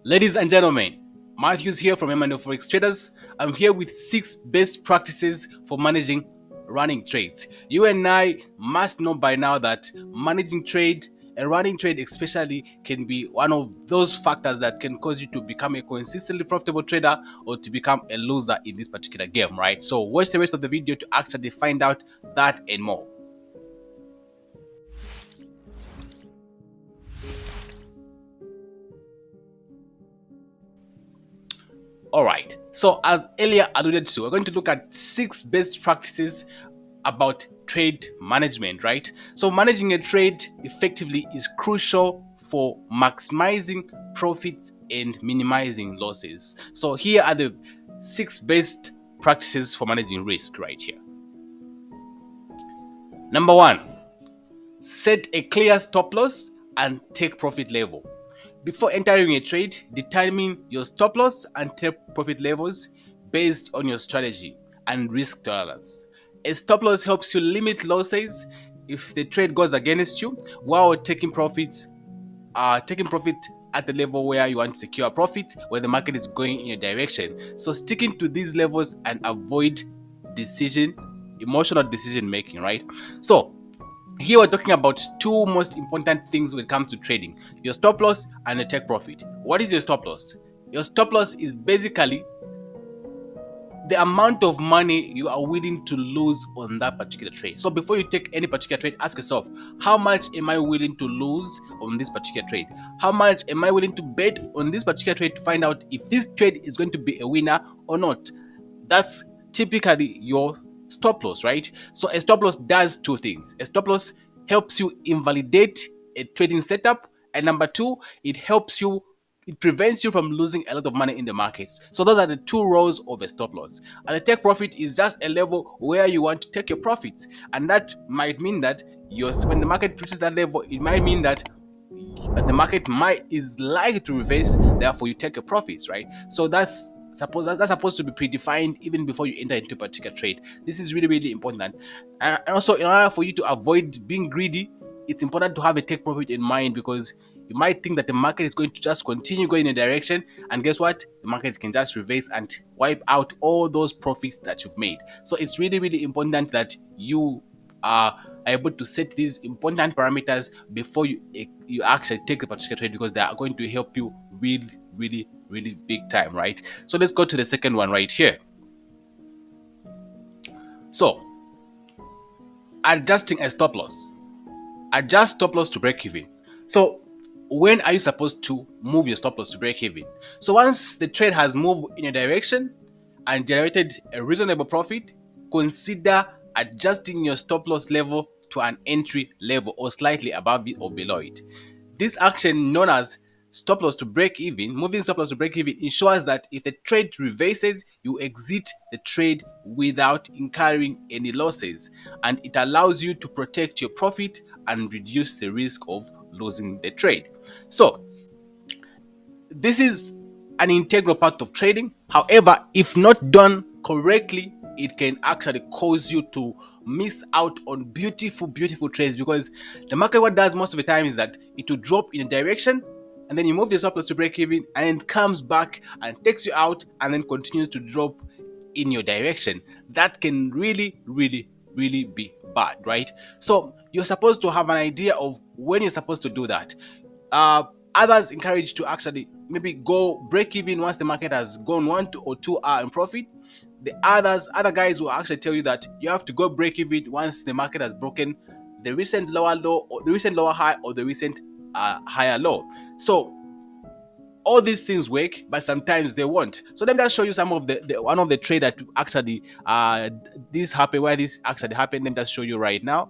Ladies and gentlemen, Matthews here from FOREX Traders. I'm here with 6 best practices for managing running trades. You and I must know by now that managing trade and running trade especially can be one of those factors that can cause you to become a consistently profitable trader or to become a loser in this particular game, right? So watch the rest of the video to actually find out that and more. Alright, so as earlier alluded to, we're going to look at 6 best practices about trade management, right? So managing a trade effectively is crucial for maximizing profits and minimizing losses. So here are the 6 best practices for managing risk right here. Number 1, set a clear stop loss and take profit level. Before entering a trade, determine your stop loss and take profit levels based on your strategy and risk tolerance. A stop loss helps you limit losses if the trade goes against you, while taking profit at the level where you want to secure profit, where the market is going in your direction. So sticking to these levels and avoid emotional decision making, right? So here we're talking about 2 most important things when it comes to trading: your stop loss and your take profit. What is your stop loss? Your stop loss is basically the amount of money you are willing to lose on that particular trade. So before you take any particular trade, ask yourself, how much am I willing to lose on this particular trade? How much am I willing to bet on this particular trade to find out if this trade is going to be a winner or not? That's typically your stop loss, right? So a stop loss does 2 things. A stop loss helps you invalidate a trading setup, and number 2, it prevents you from losing a lot of money in the markets. So those are the 2 roles of a stop loss. And a take profit is just a level where you want to take your profits, and that might mean that when the market reaches that level, it might mean that the market is likely to reverse, therefore you take your profits, right? So that's supposed to be predefined even before you enter into a particular trade. This is really, really important. And also, in order for you to avoid being greedy, it's important to have a take profit in mind, because you might think that the market is going to just continue going in a direction, and guess what? The market can just reverse and wipe out all those profits that you've made. So it's really, really important that you are able to set these important parameters before you actually take the particular trade, because they are going to help you really, really, really big time, right? So let's go to the second one right here. So adjusting a stop loss. Adjust stop loss to break even. So when are you supposed to move your stop loss to break even? So once the trade has moved in a direction and generated a reasonable profit, consider adjusting your stop loss level to an entry level or slightly above it or below it. This action, known as stop loss to break even, moving stop loss to break even, ensures that if the trade reverses, you exit the trade without incurring any losses, and it allows you to protect your profit and reduce the risk of losing the trade. So this is an integral part of trading. However, if not done correctly, it can actually cause you to miss out on beautiful, beautiful trades, because the market, what does most of the time is that it will drop in a direction, and then you move your stop loss to break even, and it comes back and takes you out, and then continues to drop in your direction. That can really, really, really be bad, right? So you're supposed to have an idea of when you're supposed to do that. Others encourage to actually maybe go break even once the market has gone 1 or 2 hours in profit. The other guys will actually tell you that you have to go break even once the market has broken the recent lower low, or the recent lower high, or the recent higher low. So all these things work, but sometimes they won't. So let me just show you some of the one of the trade that actually this happened, where this actually happened. Let me just show you right now.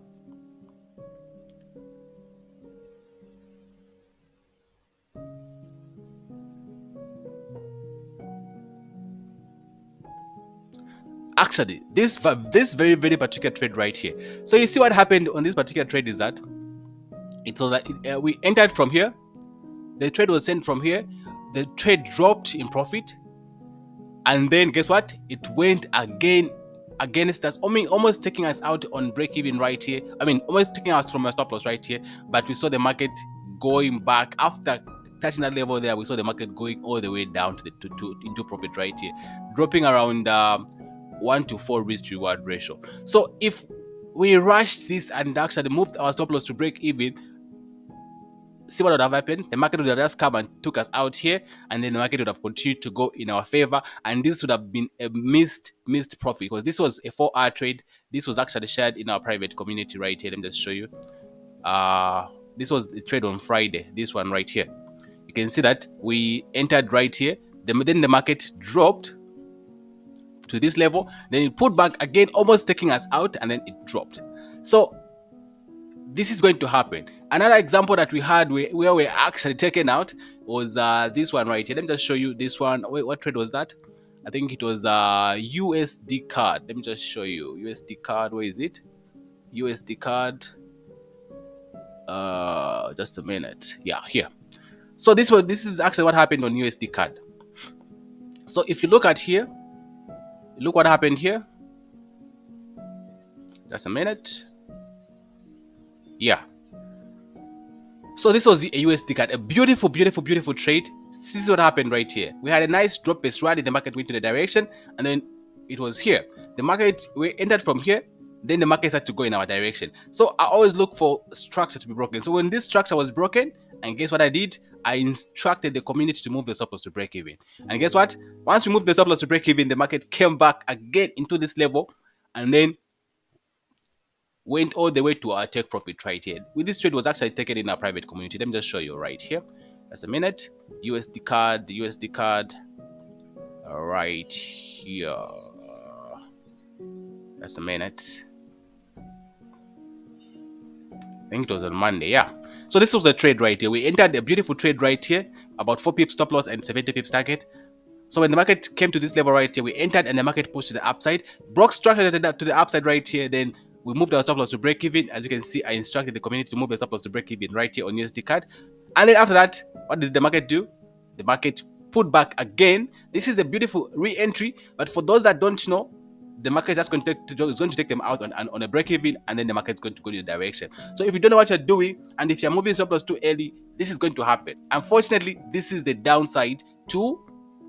Actually, this very, very particular trade right here. So you see what happened on this particular trade is that we entered from here. The trade was sent from here. The trade dropped in profit, and then guess what? It went again against us. I mean, almost taking us out on break even right here. Almost taking us from a stop loss right here. But we saw the market going back after touching that level there, we saw the market going all the way down to the into profit right here, dropping around 1 to 4 risk to reward ratio. So if we rushed this and actually moved our stop loss to break even, see what would have happened? The market would have just come and took us out here, and then the market would have continued to go in our favor, and this would have been a missed profit, because this was a 4-hour trade. This was actually shared in our private community right here. Let me just show you. This was the trade on Friday, this one right here. You can see that we entered right here, then the market dropped to this level, then it pulled back again, almost taking us out, and then it dropped. So this is going to happen. Another example that we had where we actually taken out was this one right here. Let me just show you this one. Wait, what trade was that? I think it was USD card. Let me just show you USD card. Where is it? USD card. Just a minute. Yeah, here. So this is actually what happened on USD card. So if you look at here, look what happened here. Just a minute. Yeah. So this was a USD card, a beautiful, beautiful, beautiful trade. This is what happened right here. We had a nice drop based rally. The market went to the direction, and then it was here. The market, we entered from here, then the market had to go in our direction. So I always look for structure to be broken. So when this structure was broken, and guess what I did? I instructed the community to move the stop loss to break even. And guess what? Once we moved the stop loss to break even, the market came back again into this level, and then went all the way to our take profit right here. With this trade was actually taken in our private community. Let me just show you right here. Just a minute. USD card. Right here. Just a minute. I think it was on Monday. Yeah. So this was a trade right here. We entered a beautiful trade right here, about 4 pips stop loss and 70 pips target. So when the market came to this level right here, we entered and the market pushed to the upside, broke structure to the upside right here. Then we moved our stop loss to break even. As you can see, I instructed the community to move the stop loss to break even right here on USD card. And then after that, what did the market do? The market put back again. This is a beautiful re-entry, but for those that don't know, the market is going to take them out on a break even, and then the market is going to go in the direction. So if you don't know what you're doing, and if you're moving stop loss too early, this is going to happen. Unfortunately, this is the downside to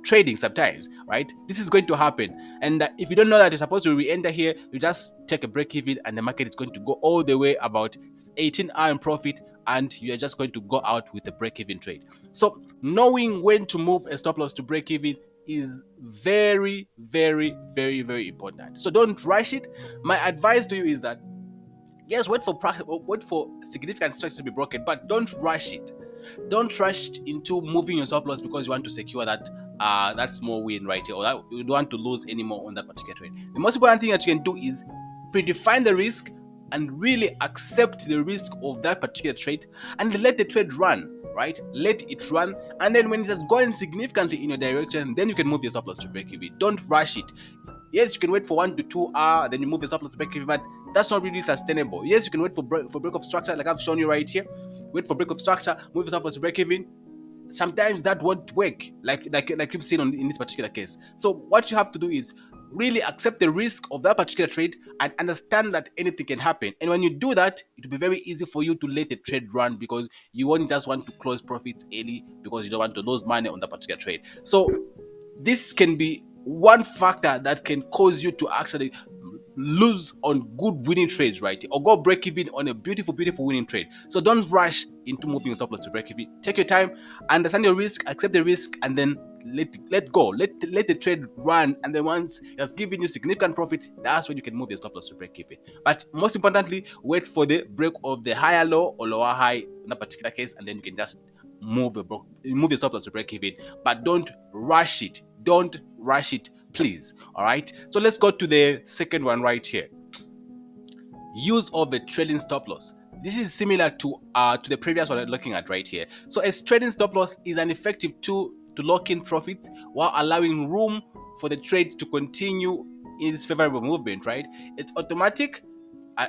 trading sometimes, right? This is going to happen. And if you don't know that you're supposed to re-enter here, you just take a break even, and the market is going to go all the way about 18-hour in profit, and you're just going to go out with a break even trade. So knowing when to move a stop loss to break even is very, very, very, very important. So don't rush it. My advice to you is that, yes, wait for significant structure to be broken, but don't rush it. Don't rush into moving your stop loss because you want to secure that small win right here, or that you don't want to lose anymore on that particular trade. The most important thing that you can do is predefine the risk and really accept the risk of that particular trade, and let the trade run, right? Let it run, and then when it has gone significantly in your direction, then you can move your stop loss to break even. Don't rush it. Yes, you can wait for 1 to 2 hours, then you move your stop loss to break even, but that's not really sustainable. Yes, you can wait for break of structure, like I've shown you right here. Wait for break of structure, move your stop loss to break even. Sometimes that won't work, like you've seen in this particular case. So what you have to do is really accept the risk of that particular trade and understand that anything can happen. And when you do that, it will be very easy for you to let the trade run, because you won't just want to close profits early because you don't want to lose money on that particular trade. So this can be one factor that can cause you to actually lose on good winning trades, right? Or go break even on a beautiful, beautiful winning trade. So don't rush into moving your stop loss to break even. Take your time, understand your risk, accept the risk, and then let go. Let the trade run, and then once it has given you significant profit, that's when you can move your stop loss to break even. But most importantly, wait for the break of the higher low or lower high in that particular case, and then you can just move your stop loss to break even. But don't rush it. Don't rush it, please. All right. So let's go to the second one right here. Use of a trailing stop loss. This is similar to the previous one we're looking at right here. So a trailing stop loss is an effective tool to lock in profits while allowing room for the trade to continue in its favorable movement, right? It's automatic.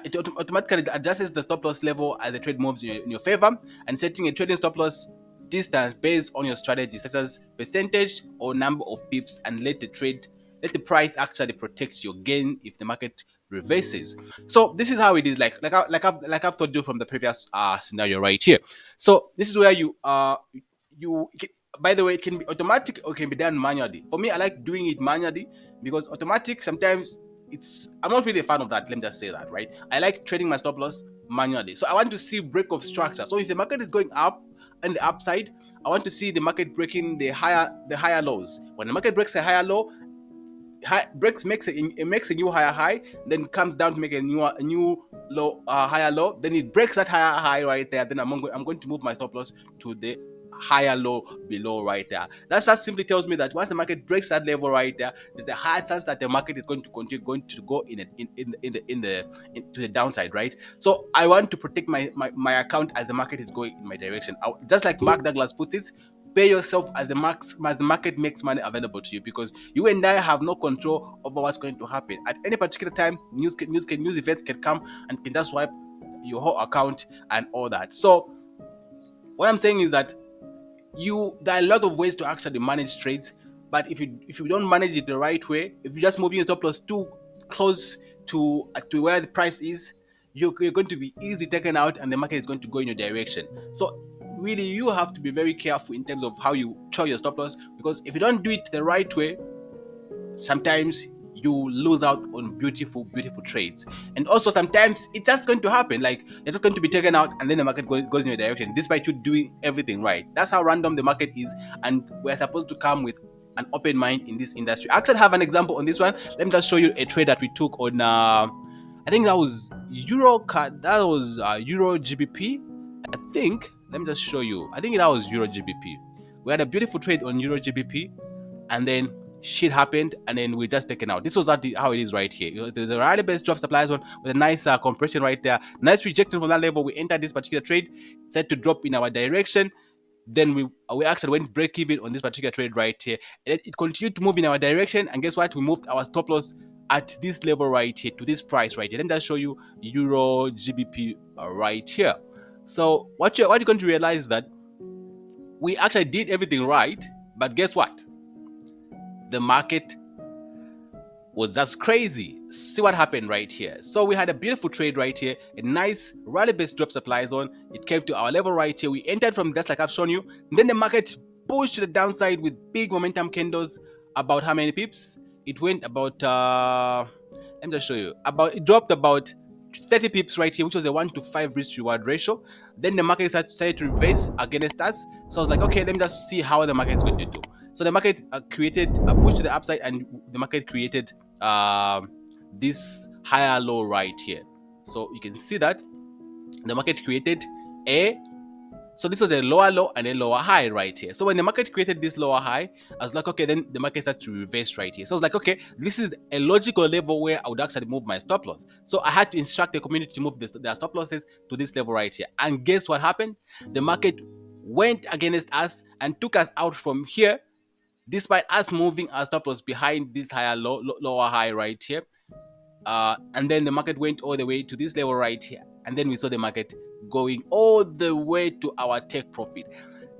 It automatically adjusts the stop loss level as the trade moves in your favor, and setting a trading stop loss distance based on your strategy, such as percentage or number of pips, and let the price actually protect your gain if the market reverses. So this is how it is, like I've told you from the previous scenario right here. So this is where you by the way, it can be automatic or it can be done manually. For me, I like doing it manually because automatic sometimes I'm not really a fan of that. Let me just say that, right? I like trading my stop loss manually. So I want to see break of structure. So if the market is going up and the upside, I want to see the market breaking the higher lows. When the market breaks a higher low, breaks makes it makes a new higher high, then comes down to make a new low, higher low. Then it breaks that higher high right there. Then I'm going to move my stop loss to the higher low below right there. That just simply tells me that once the market breaks that level right there, there's a high chance that the market is going to continue going to go into the downside, right? So I want to protect my account as the market is going in my direction. Just like Mark Douglas puts it, pay yourself as the market makes money available to you, because you and I have no control over what's going to happen at any particular time. News events can come and can just wipe your whole account and all that. So what I'm saying is that there are a lot of ways to actually manage trades, but if you don't manage it the right way, if you're just moving your stop loss too close to where the price is, you're going to be easily taken out and the market is going to go in your direction. So really, you have to be very careful in terms of how you choose your stop loss, because if you don't do it the right way, sometimes you lose out on beautiful trades. And also sometimes it's just going to happen, like you're just going to be taken out and then the market goes in your direction despite you doing everything right. That's how random the market is, and we're supposed to come with an open mind in this industry. I actually have an example on this one. Let me just show you a trade that we took on I think that was Euro GBP. I think, let me just show you. I think that was Euro GBP. We had a beautiful trade on Euro GBP, and then shit happened, and then we just taken out. This was how it is right here. There's a rally based drop supply zone with a nice compression right there. Nice rejection from that level. We entered this particular trade, set to drop in our direction. Then we actually went break even on this particular trade right here, and it continued to move in our direction. And guess what? We moved our stop loss at this level right here to this price right here. Let me just show you Euro GBP right here. So what you're going to realize is that we actually did everything right, but guess what? The market was just crazy. See what happened right here. So we had a beautiful trade right here, a nice rally-based drop supply zone. It came to our level right here. We entered from just like I've shown you. And then the market pushed to the downside with big momentum candles. About how many pips? It went about let me just show you. It dropped about 30 pips right here, which was a 1-to-5 risk reward ratio. Then the market started to reverse against us. So I was like, okay, let me just see how the market is going to do. So the market created a push to the upside, and the market created this higher low right here. So you can see that the market created so this was a lower low and a lower high right here. So when the market created this lower high, I was like, okay, then the market started to reverse right here. So I was like, okay, this is a logical level where I would actually move my stop loss. So I had to instruct the community to move their stop losses to this level right here. And guess what happened? The market went against us and took us out from here, despite us moving our stop loss behind this lower high right here. And then the market went all the way to this level right here, and then we saw the market going all the way to our take profit.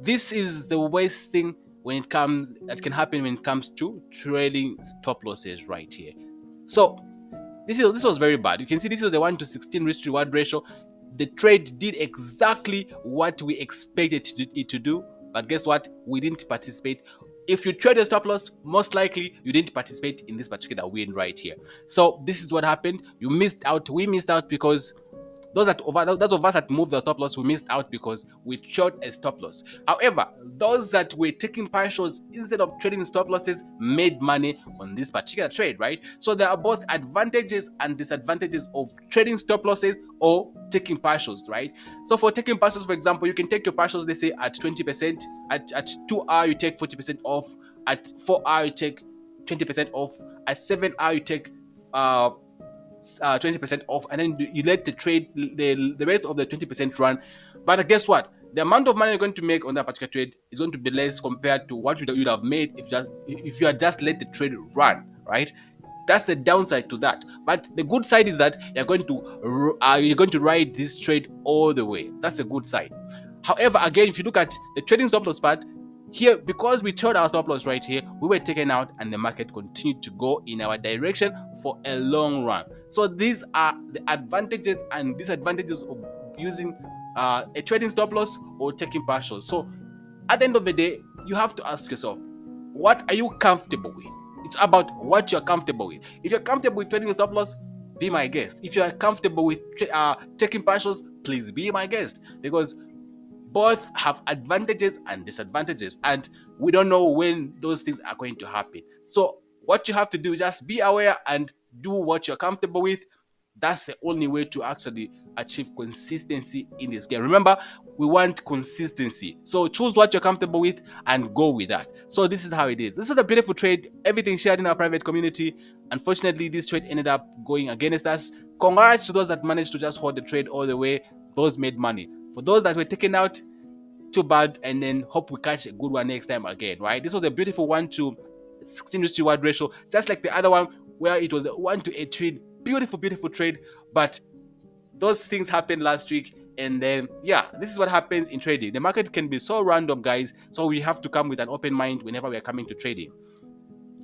This is the worst thing that can happen when it comes to trading stop losses right here. So this was very bad. You can see this is the 1-to-16 risk reward ratio. The trade did exactly what we expected it to do, but guess what? We didn't participate. If you trade a stop loss, most likely you didn't participate in this particular win right here. So this is what happened. You missed out. We missed out because those of us that moved the stop loss, we missed out because we short a stop loss. However, those that were taking partials instead of trading stop losses made money on this particular trade, right? So there are both advantages and disadvantages of trading stop losses or taking partials, right? So for taking partials, for example, you can take your partials, let's say at 20%, at 2 hour you take 40% off, at 4 hour you take 20% off, at 7 hour you take 20% off, and then you let the trade, the rest of the 20% run. But guess what? The amount of money you're going to make on that particular trade is going to be less compared to what you'd have made if you had just let the trade run, right? That's the downside to that. But the good side is that you're going to ride this trade all the way. That's a good side. However, again, if you look at the trading stop loss part, here, because we turned our stop loss right here, we were taken out and the market continued to go in our direction for a long run. So these are the advantages and disadvantages of using a trading stop loss or taking partials. So At the end of the day, you have to ask yourself, what are you comfortable with? It's about what you're comfortable with. If you're comfortable with trading a stop loss, be my guest. If you are comfortable with taking partials, please be my guest, because both have advantages and disadvantages, and we don't know when those things are going to happen. So what you have to do is just be aware and do what you're comfortable with. That's the only way to actually achieve consistency in this game. Remember, we want consistency, so choose what you're comfortable with and go with that. So this is how it is. This is a beautiful trade, everything shared in our private community. Unfortunately, this trade ended up going against us. Congrats to those that managed to just hold the trade all the way. Those made money. For those that were taken out, too bad, and then hope we catch a good one next time again, right? This was a beautiful 1 to 16 risk reward ratio, just like the other one where it was a 1 to 8 trade. Beautiful trade. But those things happened last week, and then yeah, this is what happens in trading. The market can be so random, guys, so we have to come with an open mind whenever we are coming to trading.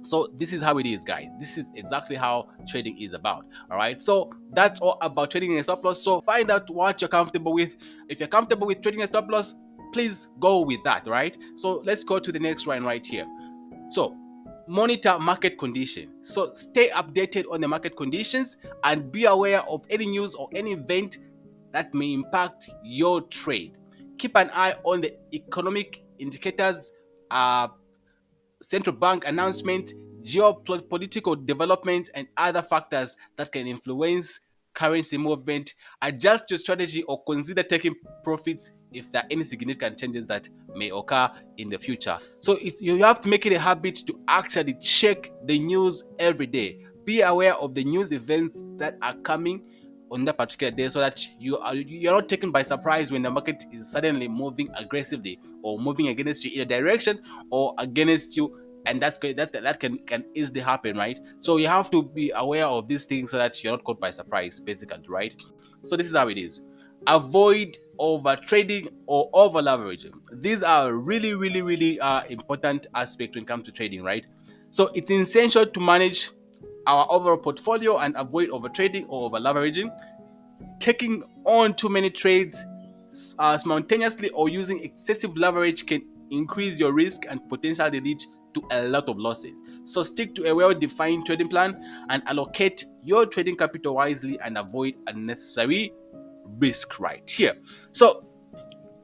So this is how it is, guys. This is exactly how trading is about. All right, so that's all about trading in a stop loss. So find out what you're comfortable with. If you're comfortable with trading a stop loss, please go with that. Right, so let's go to the next one right here. So monitor market condition. So stay updated on the market conditions and be aware of any news or any event that may impact your trade. Keep an eye on the economic indicators, central bank announcement, geopolitical development, and other factors that can influence currency movement. Adjust your strategy or consider taking profits if there are any significant changes that may occur in the future. So you have to make it a habit to actually check the news every day. Be aware of the news events that are coming on that particular day, so that you're not taken by surprise when the market is suddenly moving aggressively or moving against you in a direction or against you, and that's great. That can easily happen, right? So you have to be aware of these things so that you're not caught by surprise, basically, right? So this is how it is. Avoid over trading or over leveraging. These are really important aspect when it comes to trading, right? So it's essential to manage our overall portfolio and avoid over trading or over leveraging. Taking on too many trades simultaneously or using excessive leverage can increase your risk and potentially lead to a lot of losses. So stick to a well-defined trading plan and allocate your trading capital wisely and avoid unnecessary risk right here. So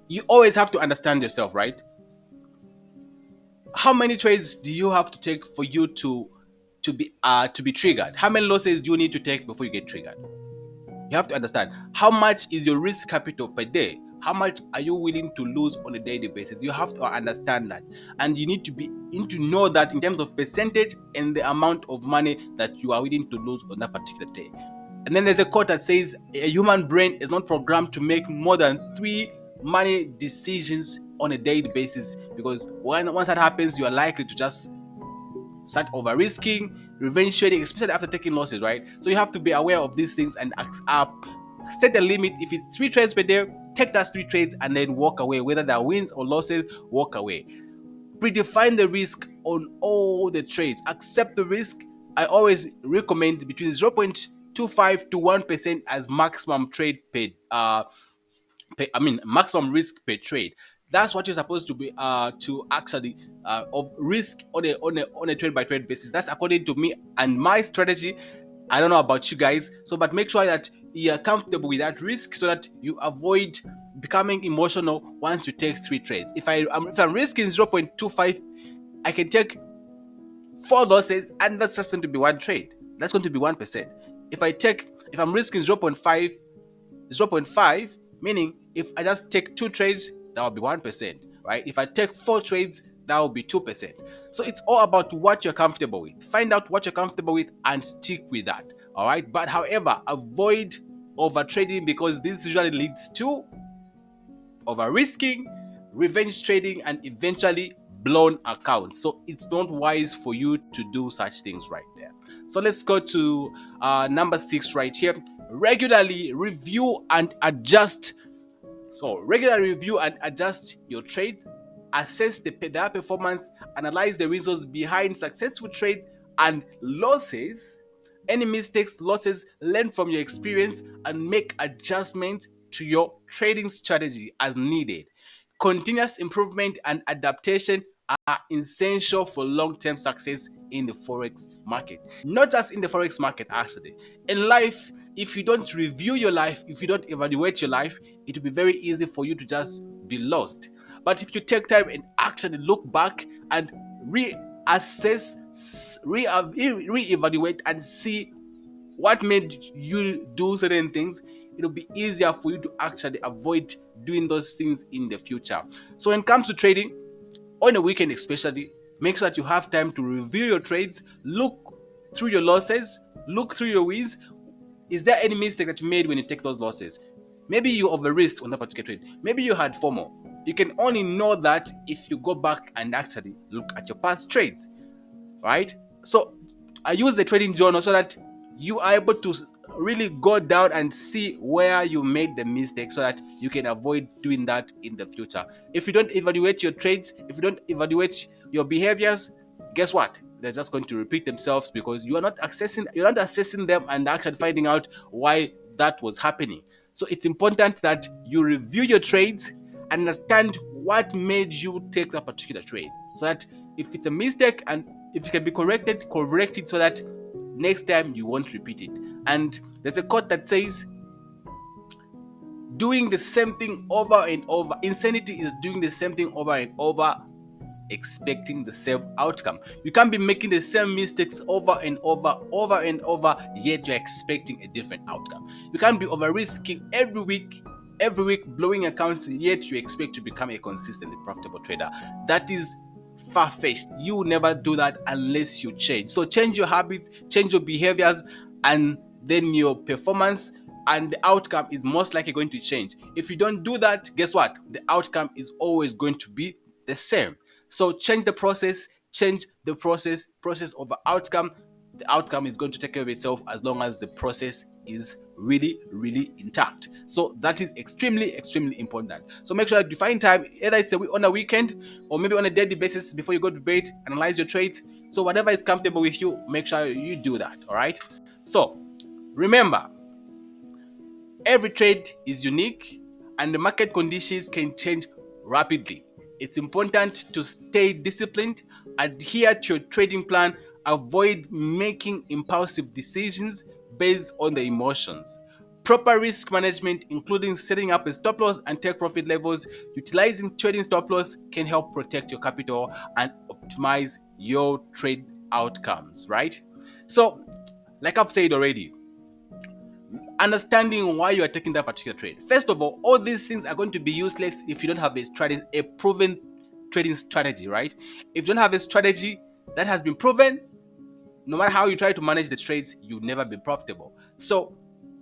you always have to understand yourself, right? How many trades do you have to take for you to be triggered? How many losses do you need to take before you get triggered? You have to understand how much is your risk capital per day. How much are you willing to lose on a daily basis? You have to understand that, and you need to know that in terms of percentage and the amount of money that you are willing to lose on that particular day. And then there's a quote that says a human brain is not programmed to make more than 3 money decisions on a daily basis, because once that happens, you are likely to just start over risking, revenge trading, especially after taking losses, right? So you have to be aware of these things and set a limit. If it's 3 trades per day, take that 3 trades and then walk away. Whether there are wins or losses, walk away. Predefine the risk on all the trades. Accept the risk. I always recommend between 0.25 to 1% as maximum trade paid. Maximum risk per trade. That's what you're supposed to be to actually of risk on a trade by trade basis. That's according to me and my strategy. I don't know about you guys, so but make sure that you're comfortable with that risk so that you avoid becoming emotional once you take 3 trades. If I'm risking 0.25, I can take 4 losses, and that's just going to be 1 trade. That's going to be 1%. If I'm risking 0.5, meaning if I just take 2 trades, that will be 1%, right? If I take 4 trades, that will be 2%. So it's all about what you're comfortable with. Find out what you're comfortable with and stick with that, all right? But however, avoid over trading, because this usually leads to over risking, revenge trading, and eventually blown accounts. So it's not wise for you to do such things right there. So let's go to number 6 right here. Regularly review and adjust. So regularly review and adjust your trades, assess their performance, analyze the reasons behind successful trades and losses. Any mistakes, losses, learn from your experience and make adjustments to your trading strategy as needed. Continuous improvement and adaptation are essential for long-term success in the forex market. Not just in the forex market, actually. In life, if you don't review your life, if you don't evaluate your life, it will be very easy for you to just be lost. But if you take time and actually look back and reassess, re-evaluate, and see what made you do certain things, it'll be easier for you to actually avoid doing those things in the future. So when it comes to trading, on a weekend especially, make sure that you have time to review your trades, look through your losses, look through your wins. Is there any mistake that you made when you take those losses? Maybe you over-risked on that particular trade. Maybe you had FOMO. You can only know that if you go back and actually look at your past trades, right? So I use the trading journal so that you are able to really go down and see where you made the mistake so that you can avoid doing that in the future. If you don't evaluate your trades, if you don't evaluate your behaviors, guess what? They're just going to repeat themselves because you're not assessing them and actually finding out why that was happening. So it's important that you review your trades, understand what made you take that particular trade, so that if it's a mistake and if it can be corrected, correct it so that next time you won't repeat it. And there's a quote that says, doing the same thing over and over. Insanity is doing the same thing over and over, expecting the same outcome. You can't be making the same mistakes over and over, yet you're expecting a different outcome. You can't be over risking every week blowing accounts, yet you expect to become a consistently profitable trader. That is far-fetched. You will never do that unless you change. So change your habits, change your behaviors, and then your performance and the outcome is most likely going to change. If you don't do that, guess what? The outcome is always going to be the same. So change the process over outcome. The outcome is going to take care of itself as long as the process is really intact. So that is extremely important. So make sure that you find time, either it's on a weekend or maybe on a daily basis before you go to bed, analyze your trades. So whatever is comfortable with you, make sure you do that. All right. So remember, every trade is unique and the market conditions can change rapidly. It's important to stay disciplined, adhere to your trading plan, avoid making impulsive decisions based on the emotions. Proper risk management, including setting up a stop loss and take profit levels, utilizing trading stop loss, can help protect your capital and optimize your trade outcomes, right? So, like I've said already, understanding why you are taking that particular trade. First of all these things are going to be useless if you don't have a proven trading strategy, right? If you don't have a strategy that has been proven, no matter how you try to manage the trades, you'll never be profitable. So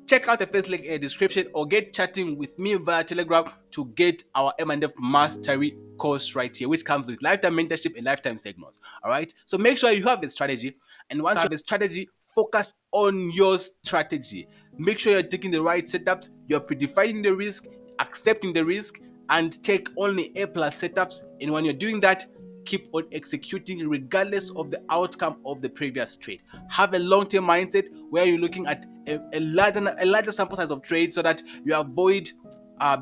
check out the first link in the description or get chatting with me via Telegram to get our M&F Mastery course right here, which comes with lifetime mentorship and lifetime segments. All right. So make sure you have a strategy, and once you have a strategy, focus on your strategy. Make sure you're taking the right setups, you're predefining the risk, accepting the risk, and take only A+ setups. And when you're doing that, keep on executing regardless of the outcome of the previous trade. Have a long-term mindset where you're looking at a larger sample size of trades so that you avoid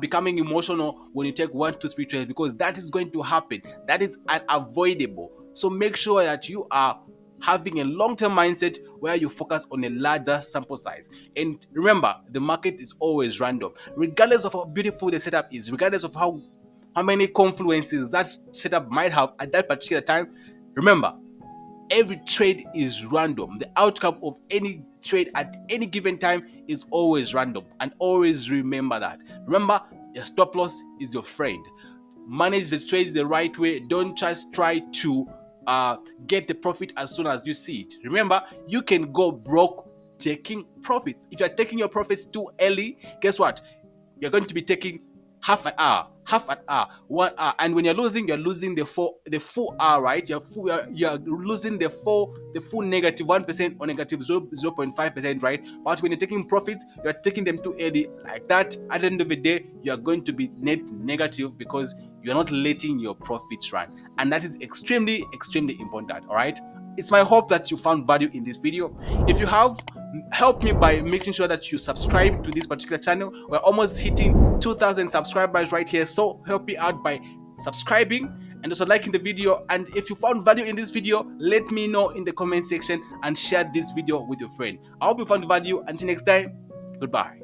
becoming emotional when you take 1, 2, 3 trades, because that is going to happen. That is unavoidable. So make sure that you are having a long-term mindset where you focus on a larger sample size. And remember, the market is always random. Regardless of how beautiful the setup is, regardless of how many confluences that setup might have at that particular time, remember, every trade is random. The outcome of any trade at any given time is always random, and always remember that. Remember, your stop loss is your friend. Manage the trades the right way. Don't just try to get the profit as soon as you see it. Remember, you can go broke taking profits. If you're taking your profits too early, guess what? You're going to be taking half an hour, 1 hour, and when you're losing the full hour, right? You're losing the full negative 1% or negative 0.5%, right? But when you're taking profits, you're taking them too early like that. At the end of the day, you're going to be net negative because you're not letting your profits run, and that is extremely important. All right. It's my hope that you found value in this video. If you have, help me by making sure that you subscribe to this particular channel. We're almost hitting 2,000 subscribers right here. So help me out by subscribing and also liking the video. And if you found value in this video, let me know in the comment section and share this video with your friend. I hope you found value. Until next time, goodbye.